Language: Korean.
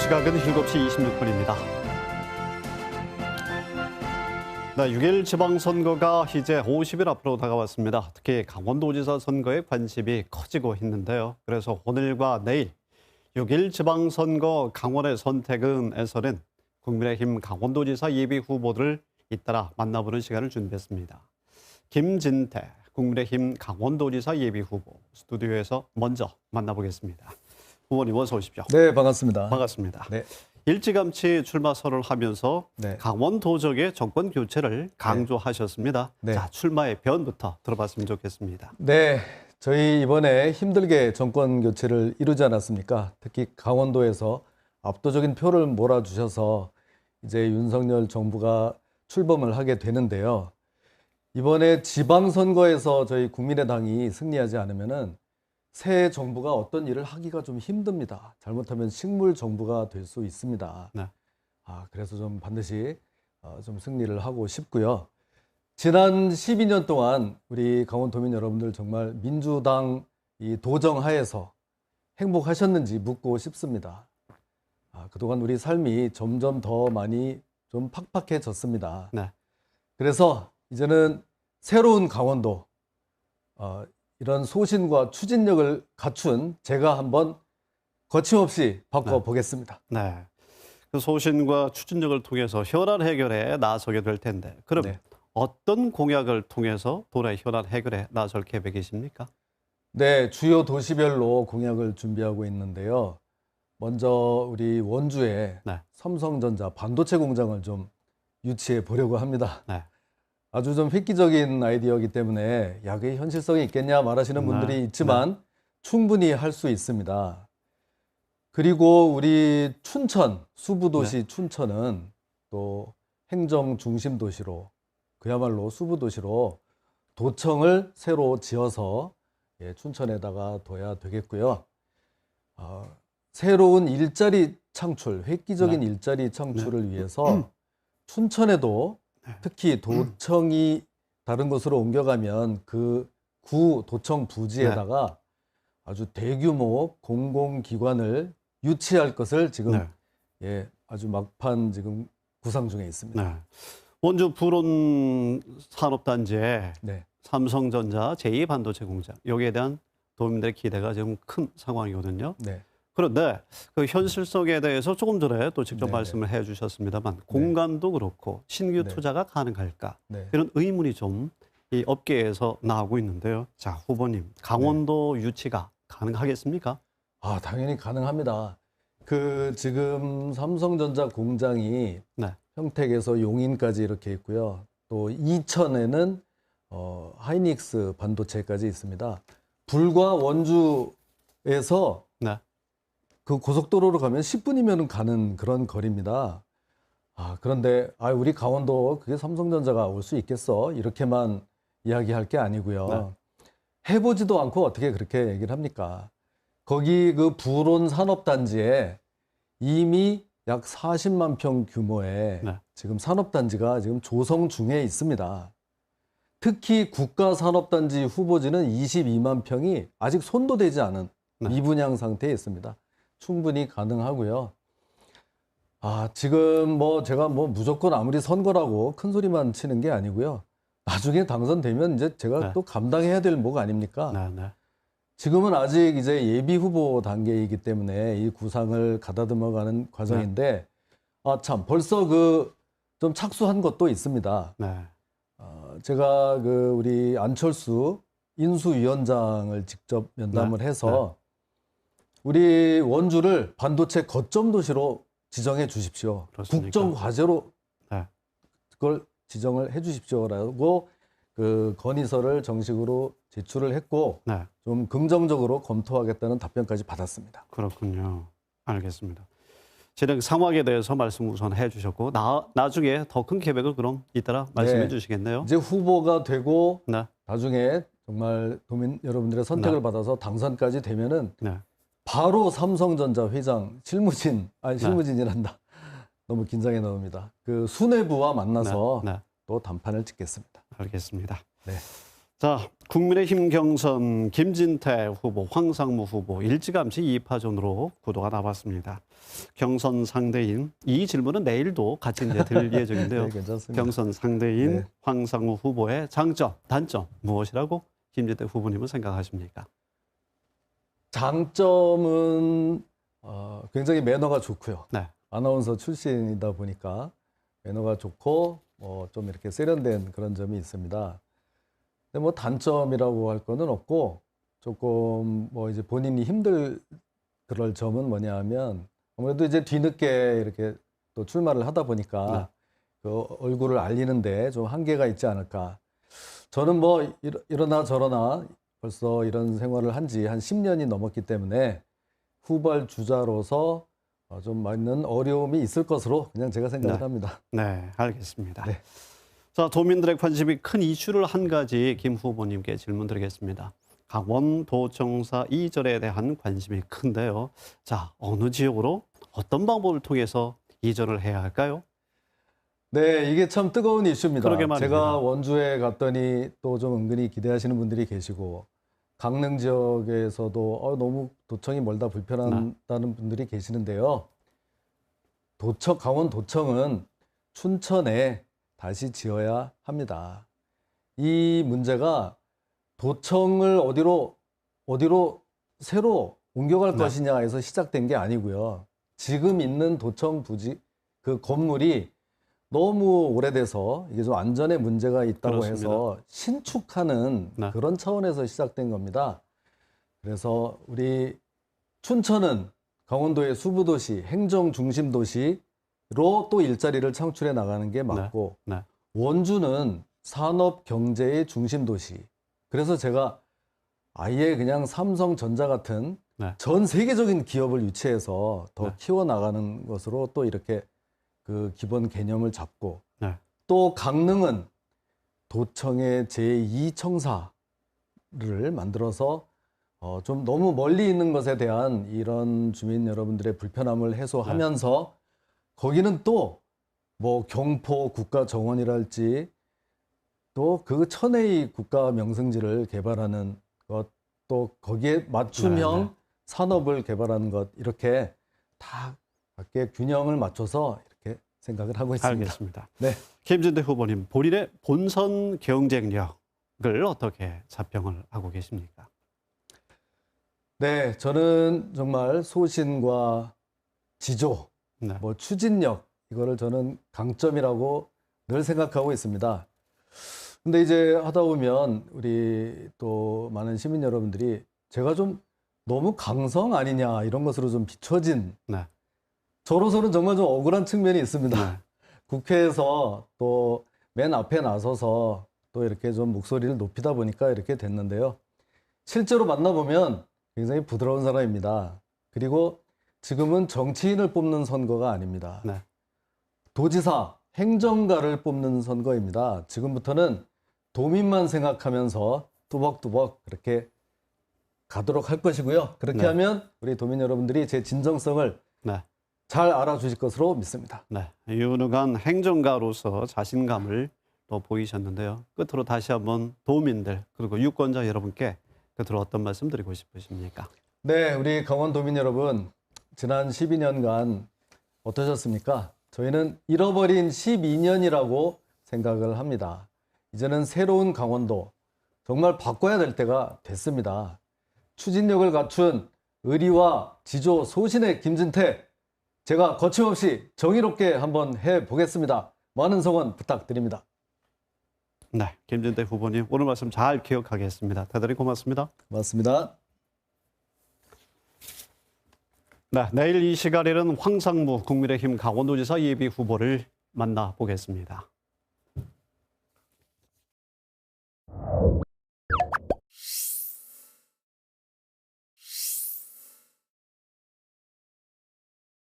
시각은 7시 26분입니다. 네, 6일 지방선거가 이제 50일 앞으로 다가왔습니다. 특히 강원도지사 선거에 관심이 커지고 있는데요. 그래서 오늘과 내일 6일 지방선거 강원의 선택은에서는 국민의힘 강원도지사 예비 후보들을 잇따라 만나보는 시간을 준비했습니다. 김진태 국민의힘 강원도지사 예비 후보 스튜디오에서 먼저 만나보겠습니다. 후보님 어서 오십시오. 네, 반갑습니다. 반갑습니다. 네. 일찌감치 출마 선언을 하면서 네. 강원도적의 정권 교체를 강조하셨습니다. 네. 자, 출마의 변부터 들어봤으면 좋겠습니다. 네, 저희 이번에 힘들게 정권 교체를 이루지 않았습니까? 특히 강원도에서 압도적인 표를 몰아주셔서 이제 윤석열 정부가 출범을 하게 되는데요. 이번에 지방선거에서 저희 국민의당이 승리하지 않으면은 새 정부가 어떤 일을 하기가 좀 힘듭니다. 잘못하면 식물 정부가 될 수 있습니다. 네. 그래서 좀 반드시 좀 승리를 하고 싶고요. 지난 12년 동안 우리 강원도민 여러분들 정말 민주당 이 도정하에서 행복하셨는지 묻고 싶습니다. 그동안 우리 삶이 점점 더 많이 좀 팍팍해졌습니다. 네. 그래서 이제는 새로운 강원도, 이런 소신과 추진력을 갖춘 제가 한번 거침없이 바꿔보겠습니다. 네. 그 소신과 추진력을 통해서 현안 해결에 나서게 될 텐데, 그럼 네. 어떤 공약을 통해서 도내 현안 해결에 나설 계획이십니까? 네, 주요 도시별로 공약을 준비하고 있는데요. 먼저 우리 원주에 네. 삼성전자 반도체 공장을 좀 유치해 보려고 합니다. 네. 아주 좀 획기적인 아이디어이기 때문에 야, 그게 현실성이 있겠냐 말하시는 분들이 네. 있지만 충분히 할 수 있습니다. 그리고 우리 춘천, 수부도시 춘천은 또 행정 중심 도시로 그야말로 수부도시로 도청을 새로 지어서 춘천에다가 둬야 되겠고요. 새로운 일자리 창출, 획기적인 일자리 창출을 위해서 춘천에도 특히 도청이 다른 곳으로 옮겨가면 그 구 도청 부지에다가 아주 대규모 공공기관을 유치할 것을 지금 아주 막판 지금 구상 중에 있습니다. 네. 원주 불온 산업단지에 삼성전자 제2반도체 공장 여기에 대한 도민들의 기대가 지금 큰 상황이거든요. 네. 그런데 그 현실성에 대해서 조금 전에 또 직접 말씀을 해 주셨습니다만 공간도 그렇고 신규 투자가 가능할까 이런 의문이 좀 이 업계에서 나오고 있는데요. 자, 후보님 강원도 유치가 가능하겠습니까? 당연히 가능합니다. 그 지금 삼성전자 공장이 평택에서 용인까지 이렇게 있고요. 또 이천에는 하이닉스 반도체까지 있습니다. 불과 원주에서 그 고속도로로 가면 10분이면 가는 그런 거리입니다. 그런데 우리 강원도 그게 삼성전자가 올 수 있겠어? 이렇게만 이야기할 게 아니고요. 해보지도 않고 어떻게 그렇게 얘기를 합니까? 거기 그 불온 산업단지에 이미 약 40만 평 규모의 지금 산업단지가 지금 조성 중에 있습니다. 특히 국가산업단지 후보지는 22만 평이 아직 손도 대지 않은 미분양 상태에 있습니다. 충분히 가능하고요. 지금 제가 무조건 아무리 선거라고 큰 소리만 치는 게 아니고요. 나중에 당선되면 이제 제가 또 감당해야 될 뭐가 아닙니까? 지금은 아직 이제 예비 후보 단계이기 때문에 이 구상을 가다듬어가는 과정인데, 참 벌써 좀 착수한 것도 있습니다. 제가 우리 안철수 인수위원장을 직접 면담을 해서 우리 원주를 반도체 거점 도시로 지정해 주십시오. 그렇습니까? 국정 과제로 그걸 지정을 해 주십시오라고 그 건의서를 정식으로 제출을 했고 좀 긍정적으로 검토하겠다는 답변까지 받았습니다. 그렇군요. 알겠습니다. 진행 상황에 대해서 말씀 우선 해주셨고 나중에 더 큰 계획을 그럼 이따라 말씀해 주시겠네요. 이제 후보가 되고 나중에 정말 도민 여러분들의 선택을 받아서 당선까지 되면은 바로 삼성전자 회장 실무진이란다. 너무 긴장해 나옵니다. 그 수뇌부와 만나서 또 담판을 짓겠습니다. 알겠습니다. 자, 국민의힘 경선 김진태 후보, 황상무 후보 일찌감치 2파전으로 구도가 나왔습니다. 경선 상대인 이 질문은 내일도 같이 이제 들 예정인데요. 네, 괜찮습니다. 경선 상대인 네. 황상무 후보의 장점, 단점 무엇이라고 김진태 후보님은 생각하십니까? 장점은 굉장히 매너가 좋고요. 네. 아나운서 출신이다 보니까 매너가 좋고 좀 이렇게 세련된 그런 점이 있습니다. 근데 뭐 단점이라고 할 거는 없고 조금 뭐 이제 본인이 힘들 그럴 점은 뭐냐 하면 아무래도 이제 뒤늦게 이렇게 또 출마를 하다 보니까 네. 그 얼굴을 알리는데 좀 한계가 있지 않을까. 저는 뭐 이러나 저러나 벌써 이런 생활을 한 지 한 10년이 넘었기 때문에 후발 주자로서 좀 많은 어려움이 있을 것으로 그냥 제가 생각을 네. 합니다. 네, 알겠습니다. 네. 자, 도민들의 관심이 큰 이슈를 한 가지 김 후보님께 질문드리겠습니다. 강원도청사 이전에 대한 관심이 큰데요. 자, 어느 지역으로 어떤 방법을 통해서 이전을 해야 할까요? 네, 이게 참 뜨거운 이슈입니다. 그러게 말입니다. 제가 원주에 갔더니 또 좀 은근히 기대하시는 분들이 계시고 강릉 지역에서도 너무 도청이 멀다 불편하다는 분들이 계시는데요. 강원도청은 춘천에 다시 지어야 합니다. 이 문제가 도청을 어디로 새로 옮겨갈 것이냐에서 시작된 게 아니고요. 지금 있는 도청 부지 그 건물이 너무 오래돼서 이게 좀 안전에 문제가 있다고 그렇습니다. 해서 신축하는 그런 차원에서 시작된 겁니다. 그래서 우리 춘천은 강원도의 수부도시, 행정중심도시로 또 일자리를 창출해 나가는 게 맞고 원주는 산업경제의 중심도시. 그래서 제가 아예 그냥 삼성전자 같은 전 세계적인 기업을 유치해서 더 키워나가는 것으로 또 이렇게 그 기본 개념을 잡고 또 강릉은 도청의 제2청사를 만들어서 좀 너무 멀리 있는 것에 대한 이런 주민 여러분들의 불편함을 해소하면서 거기는 또 뭐 경포 국가정원이랄지 또 그 천혜의 국가 명승지를 개발하는 것, 또 거기에 맞춤형 산업을 개발하는 것, 이렇게 다 각계 균형을 맞춰서 이렇게 생각을 하고 있습니다. 알겠습니다. 네. 김진태 후보님, 본인의 본선 경쟁력을 어떻게 자평을 하고 계십니까? 네, 저는 정말 소신과 지조, 뭐 추진력, 이거를 저는 강점이라고 늘 생각하고 있습니다. 근데 이제 하다 보면 우리 또 많은 시민 여러분들이 제가 좀 너무 강성 아니냐 이런 것으로 좀 비춰진 저로서는 정말 좀 억울한 측면이 있습니다. 국회에서 또 맨 앞에 나서서 또 이렇게 좀 목소리를 높이다 보니까 이렇게 됐는데요. 실제로 만나보면 굉장히 부드러운 사람입니다. 그리고 지금은 정치인을 뽑는 선거가 아닙니다. 도지사, 행정가를 뽑는 선거입니다. 지금부터는 도민만 생각하면서 뚜벅뚜벅 그렇게 가도록 할 것이고요. 그렇게 하면 우리 도민 여러분들이 제 진정성을 잘 알아주실 것으로 믿습니다. 유능한 행정가로서 자신감을 또 보이셨는데요. 끝으로 다시 한번 도민들 그리고 유권자 여러분께 끝으로 어떤 말씀 드리고 싶으십니까? 네, 우리 강원도민 여러분, 지난 12년간 어떠셨습니까? 저희는 잃어버린 12년이라고 생각을 합니다. 이제는 새로운 강원도, 정말 바꿔야 될 때가 됐습니다. 추진력을 갖춘 의리와 지조 소신의 김진태, 제가 거침없이 정의롭게 한번 해보겠습니다. 많은 성원 부탁드립니다. 네, 김진태 후보님 오늘 말씀 잘 기억하겠습니다. 대단히 고맙습니다. 고맙습니다. 네, 내일 이 시간에는 황상무 국민의힘 강원도지사 예비 후보를 만나보겠습니다.